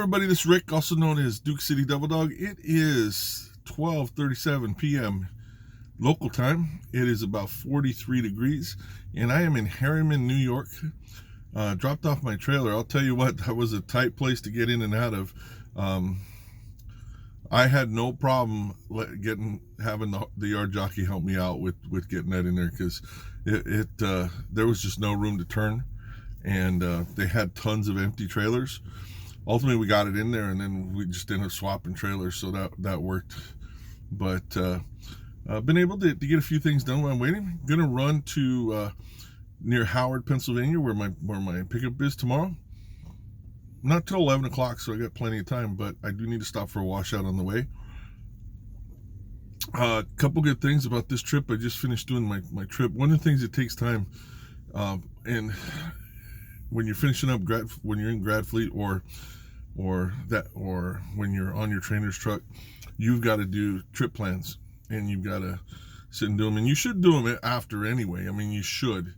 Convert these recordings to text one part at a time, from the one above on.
everybody, this is Rick, also known as Duke City Double Dog. It is 12:37 p.m. local time. It is about 43 degrees, and I am in Harriman, New York. Dropped off my trailer. I'll tell you what, that was a tight place to get in and out of. I had no problem having the yard jockey help me out with getting that in there, because there was just no room to turn, and they had tons of empty trailers. Ultimately, we got it in there, and then we just ended up swapping trailers, so that worked. But I've been able to get a few things done while I'm waiting. I'm gonna run to near Howard, Pennsylvania, where my pickup is tomorrow. Not till 11 o'clock, so I got plenty of time, but I do need to stop for a washout on the way. A couple good things about this trip. I just finished doing my trip. One of the things that takes time, and when you're finishing up when you're in grad fleet or when you're on your trainer's truck, you've got to do trip plans, and you've got to sit and do them, and you should do them after anyway. I mean, you should.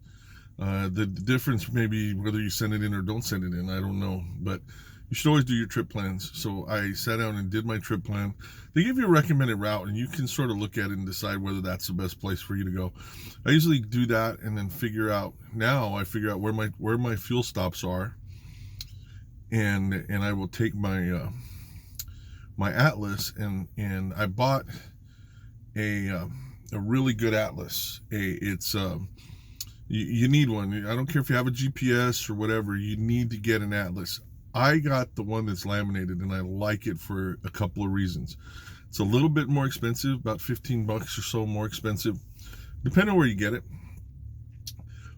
The difference may be whether you send it in or don't send it in. I don't know, but you should always do your trip plans. So I sat down and did my trip plan. They give you a recommended route, and you can sort of look at it and decide whether that's the best place for you to go. I usually do that, and then I figure out where my fuel stops are, and I will take my my atlas, and I bought a really good atlas. You need one. I don't care if you have a GPS or whatever, you need to get an atlas. I got the one that's laminated, and I like it for a couple of reasons. It's a little bit more expensive, about 15 bucks or so more expensive, depending on where you get it.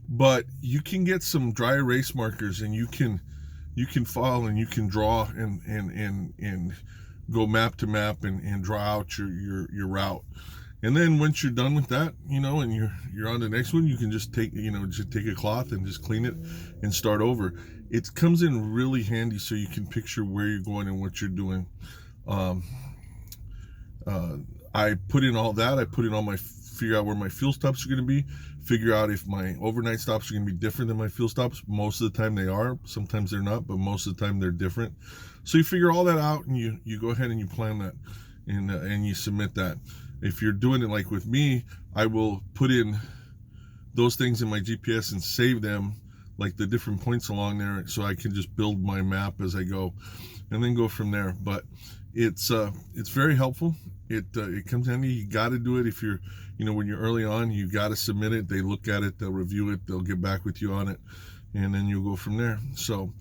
But you can get some dry erase markers, and you can file, and you can draw and go map to map and draw out your route. And then once you're done with that, and you're on the next one, you can just take a cloth and just clean it and start over. It comes in really handy, so you can picture where you're going and what you're doing. I put in all that. I put in figure out where my fuel stops are going to be, figure out if my overnight stops are going to be different than my fuel stops. Most of the time they are. Sometimes they're not, but most of the time they're different. So you figure all that out, and you go ahead and you plan that, and you submit that. If you're doing it like with me, I will put in those things in my GPS and save them, like the different points along there, so I can just build my map as I go, and then go from there. But it's very helpful. It comes handy. You got to do it if you're, when you're early on. You got to submit it. They look at it. They'll review it. They'll get back with you on it, and then you'll go from there. So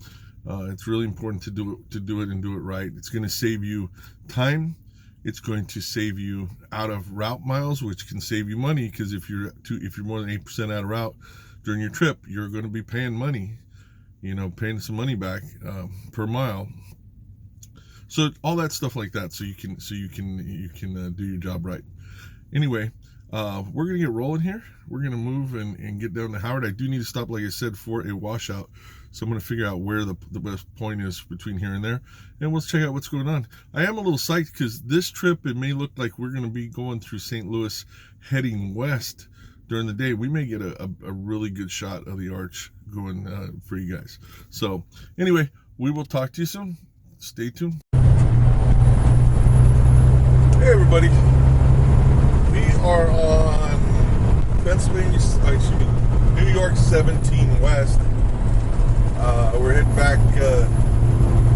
it's really important to do it and do it right. It's going to save you time. It's going to save you out of route miles, which can save you money, because if you're more than 8% out of route during your trip, you're going to be paying money, paying some money back per mile. So all that stuff like that, so you can do your job right. Anyway, we're gonna get rolling here. We're gonna move and get down to Howard. I do need to stop, like I said, for a washout. So I'm going to figure out where the best point is between here and there, and let's check out what's going on. I am a little psyched, because this trip, it may look like we're going to be going through St. Louis heading west during the day. We may get a really good shot of the arch going for you guys. So anyway, we will talk to you soon. Stay tuned. Hey everybody, we are on New York 17 West. We're heading back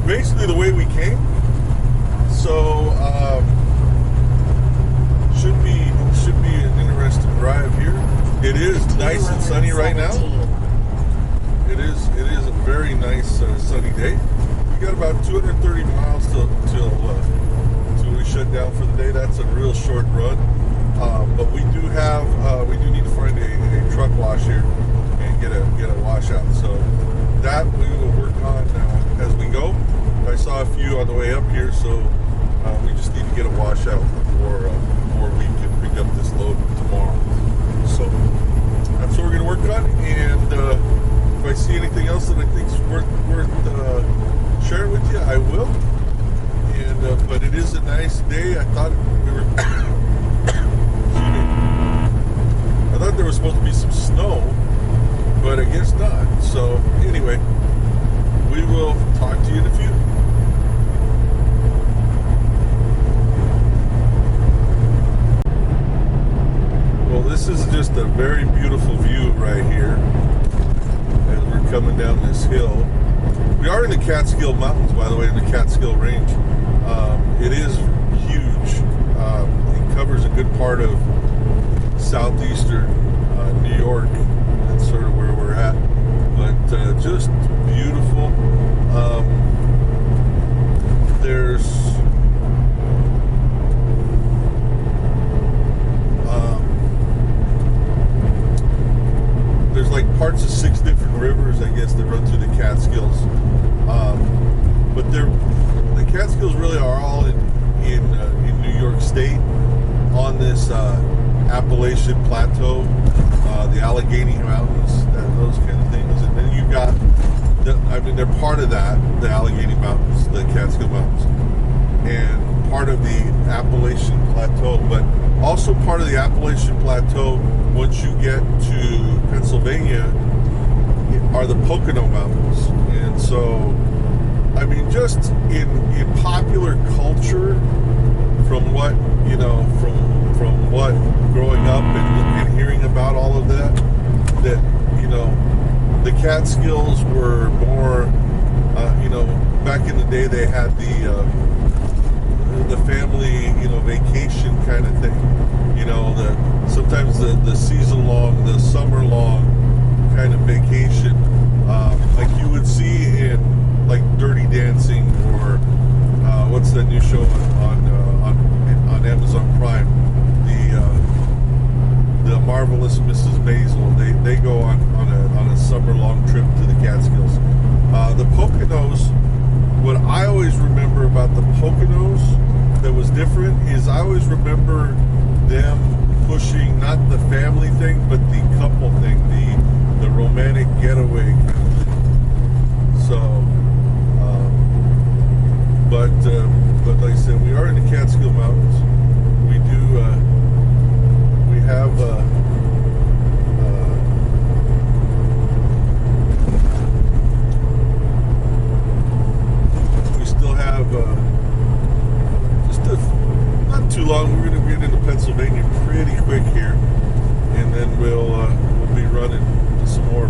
basically the way we came, so should be an interesting drive here. It is nice and sunny right now. It is a very nice sunny day. We got about 230 miles till we shut down for the day. That's a real short run, but we do need to find a truck wash here and get a washout. So that we will work on as we go. I saw a few on the way up here, so we just need to get a washout before we can pick up this load tomorrow. So that's what we're going to work on, and if I see anything else that I think is worth sharing with you, I will. And but it is a nice day. I thought there was supposed to be some snow, but I guess not. So anyway, we will talk to you in a few. Catskill Mountains, by the way, in the Catskill Range. It is huge. It covers a good part of southeastern New York. That's sort of where we're at. But just beautiful. There's like parts of 6 different rivers, I guess, that run through the Catskills. But the Catskills really are all in New York State on this Appalachian Plateau, the Allegheny Mountains, those kind of things. And then you've got, they're part of that, the Allegheny Mountains, the Catskill Mountains, and part of the Appalachian Plateau, but also part of the Appalachian Plateau, once you get to Pennsylvania, are the Pocono Mountains. And so, I mean, just in popular culture, from what, you know, from what growing up and hearing about all of that, you know, the Catskills were more, you know, back in the day they had the family, you know, vacation kind of thing. You know, sometimes the season long, the summer long kind of vacation, like you would see in like Dirty Dancing, or what's that new show on Amazon Prime, the Marvelous Mrs. Maisel. They go on a summer long trip to the Catskills. The Poconos, what I always remember about the Poconos that was different is I always remember them pushing not the family thing, but the couple thing, the romantic getaway kind of thing. So, but like I said, we are in the Catskill Mountains. We have we still have not too long. We're going to get into Pennsylvania pretty quick here, and then we'll be running some more.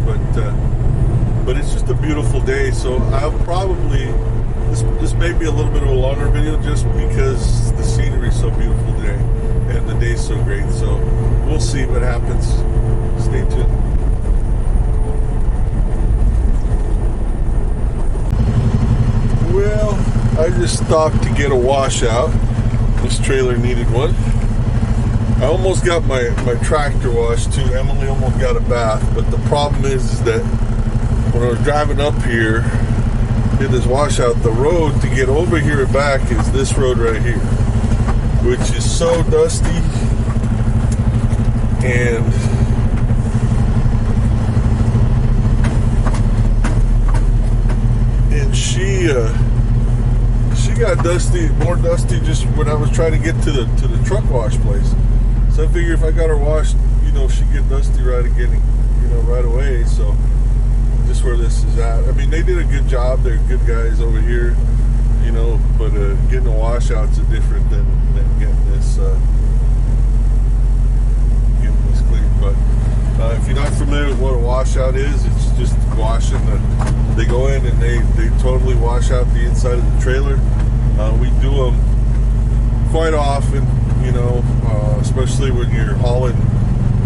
But it's just a beautiful day. So I'll probably this may be a little bit of a longer video just because the scenery is so beautiful today and the day's so great. So we'll see what happens. Stay tuned. Well, I just stopped to get a washout. This trailer needed one. I almost got my tractor washed too. Emily almost got a bath, but the problem is that when I was driving up here, did this washout, the road to get over here and back is this road right here, which is so dusty. And she got dusty, more dusty just when I was trying to get to the truck wash place. So I figured if I got her washed, you know, she'd get dusty right again, you know, right away. So just where this is at. I mean, they did a good job. They're good guys over here, you know, but getting a washout's different than getting this clean. But if you're not familiar with what a washout is, it's just washing. They go in and they totally wash out the inside of the trailer. We do them quite often, you know, especially when you're hauling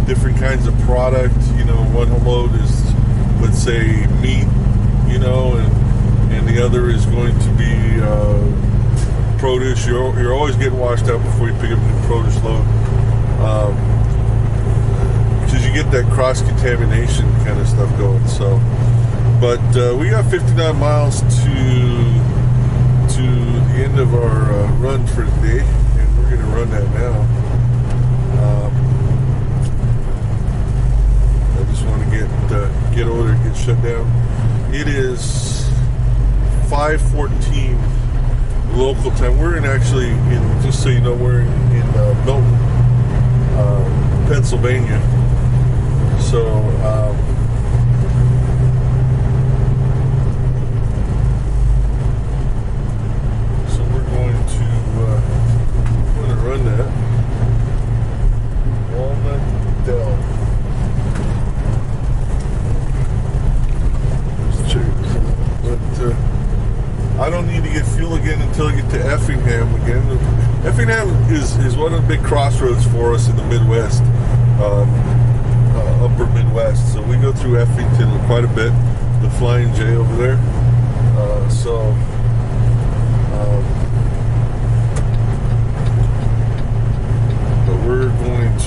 different kinds of product. You know, one load is, let's say, meat, you know, and the other is going to be produce. You're always getting washed out before you pick up the produce load, because you get that cross-contamination kind of stuff going. So, but we got 59 miles to the end of our run for the day, and we're going to run that now. I just want to get over there and get shut down. It is 5:14 local time. We're actually in, just so you know, we're in Milton, Pennsylvania. So we're going to run that Walnut Dell. Let's check it. But fuel again until I get to Effingham again. Effingham is one of the big crossroads for us in the Midwest, upper Midwest. So we go through Effington quite a bit, the Flying J over there. But we're going to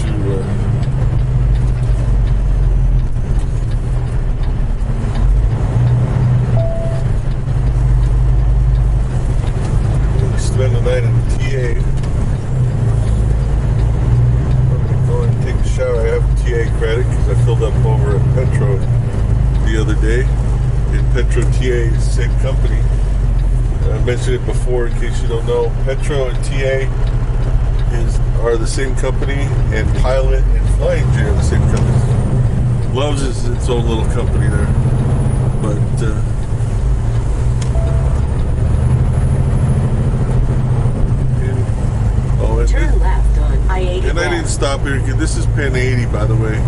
spend the night in TA. I'm going to go and take a shower. I have a TA credit because I filled up over at Petro the other day. And Petro TA is the same company. I mentioned it before in case you don't know. Petro and TA are the same company, and Pilot and Flying J are the same company. Loves is its own little company there. But turn left on I-80. And I didn't stop here. This is Penn 80, by the way.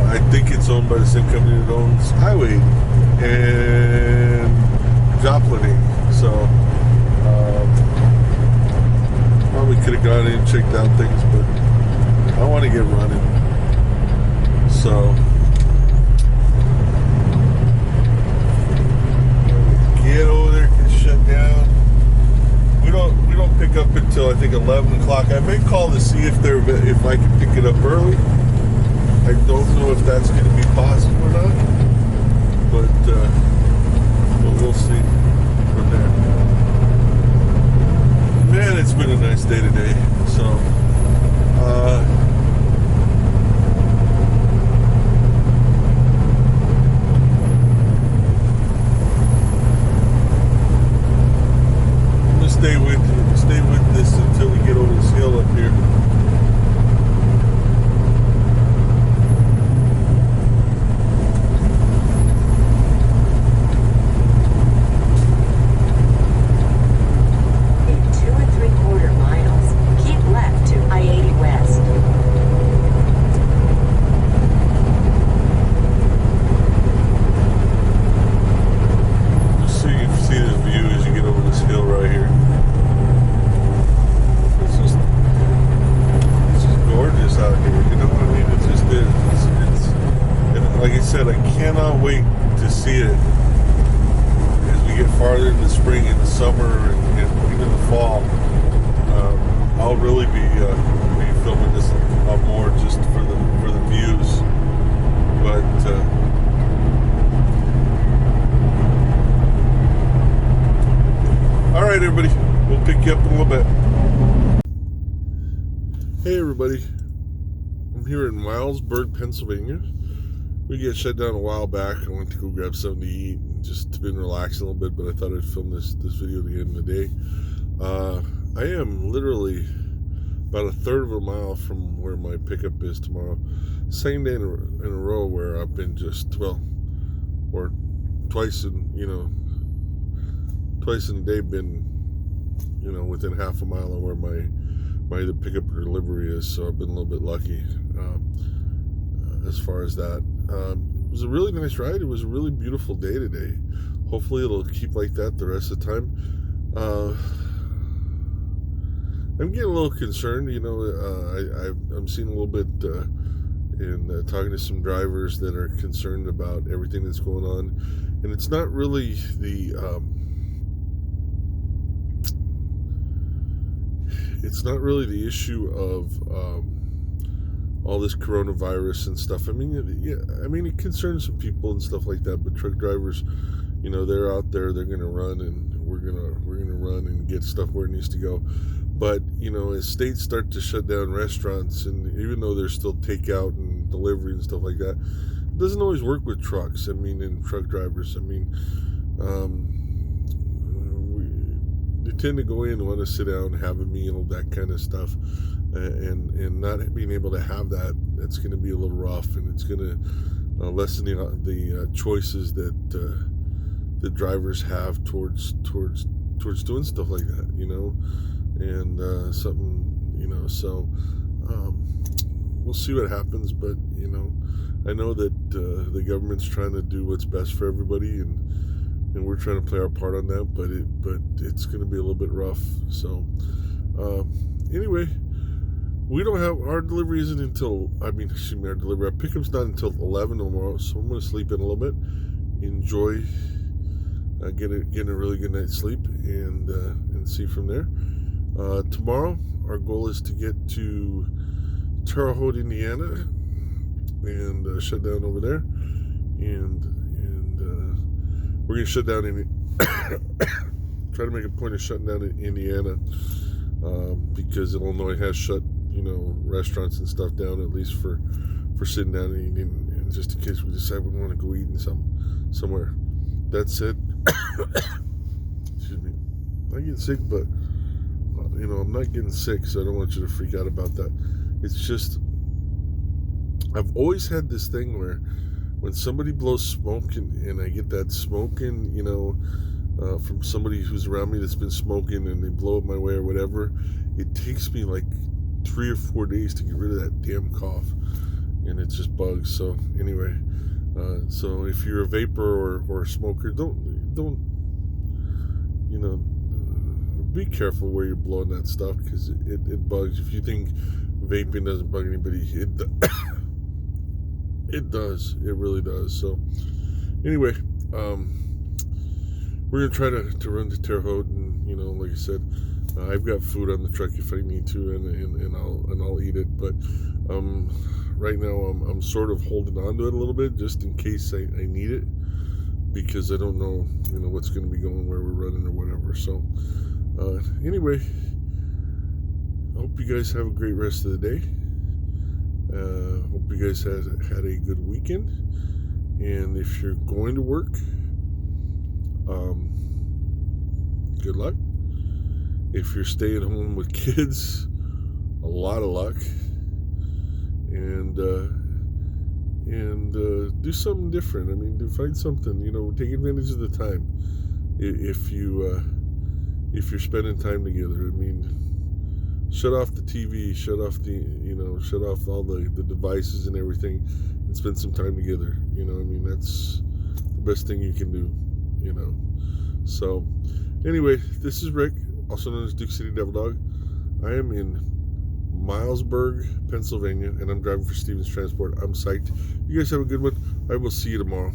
I think it's owned by the same company that owns Highway and Joplin 80. So probably could have gone in and checked out things, but I want to get running. So get over there, get shut down. We don't pick up until I think 11 o'clock. I may call to see if I can pick it up early. I don't know if that's going to be possible or not, but we'll see from there. Man, it's been a nice day today. So stay with this until we get over this hill up here. In 2 3/4 miles, keep left to I-80 West. Just so you can see the view as you get over this hill right here. Gorgeous out here, you know what I mean? It just is. And like I said, I cannot wait to see it as we get farther into the spring and the summer and even the fall. I'll really be filming this a lot more just for the views. But all right, everybody, we'll pick you up in a little bit. Hey everybody, I'm here in Milesburg, Pennsylvania. We got shut down a while back. I went to go grab something to eat and just been relaxing a little bit, but I thought I'd film this video to the end of the day. I am literally about a third of a mile from where my pickup is tomorrow. Same day in a row where I've been or twice in a day been, within half a mile of where my either pickup or delivery is, so I've been a little bit lucky as far as that. It was a really nice ride. It was a really beautiful day today. Hopefully it'll keep like that the rest of the time. I'm getting a little concerned, I'm seeing a little bit in talking to some drivers that are concerned about everything that's going on, and it's not really the issue of all this coronavirus and stuff. I mean, it concerns some people and stuff like that. But truck drivers, they're out there. They're gonna run, and we're gonna run and get stuff where it needs to go. But as states start to shut down restaurants, and even though there's still takeout and delivery and stuff like that, it doesn't always work with trucks. And truck drivers. They tend to go in and want to sit down, have a meal, that kind of stuff, and not being able to have that, that's going to be a little rough, and it's going to lessen the choices that the drivers have towards doing stuff like that, and something, so we'll see what happens, but I know that the government's trying to do what's best for everybody, and we're trying to play our part on that. But it's going to be a little bit rough. So anyway, we don't have our delivery isn't until our delivery. Our pickup's not until 11 tomorrow, so I'm going to sleep in a little bit, enjoy getting a really good night's sleep, and see from there. Tomorrow, our goal is to get to Terre Haute, Indiana, and shut down over there, and we're gonna shut down in try to make a point of shutting down in Indiana, because Illinois has shut restaurants and stuff down, at least for sitting down and eating, and just in case we decide we want to go eating somewhere. That said, excuse me, I'm not getting sick, but I'm not getting sick, so I don't want you to freak out about that. It's just, I've always had this thing where when somebody blows smoke and I get that smoking, from somebody who's around me that's been smoking, and they blow it my way or whatever, it takes me like 3 or 4 days to get rid of that damn cough, and it just bugs. So anyway, so if you're a vapor or a smoker, don't be careful where you're blowing that stuff, because it bugs. If you think vaping doesn't bug anybody, it does. It really does. So anyway, we're gonna try to run to Terre Haute, and like I said, I've got food on the truck if I need to, and I'll eat it. But right now I'm sort of holding on to it a little bit, just in case I need it, because I don't know what's going to be going where we're running or whatever. So anyway, I hope you guys have a great rest of the day. Hope you guys had a good weekend, and if you're going to work, good luck. If you're staying home with kids, a lot of luck, and do something different. I mean, find something. Take advantage of the time. If you're spending time together, I mean, shut off the TV, shut off all the devices and everything, and spend some time together. That's the best thing you can do. So anyway, this is Rick, also known as Duke City Devil Dog. I am in Milesburg, Pennsylvania, and I'm driving for Stevens Transport. I'm psyched. You guys have a good one. I will see you tomorrow.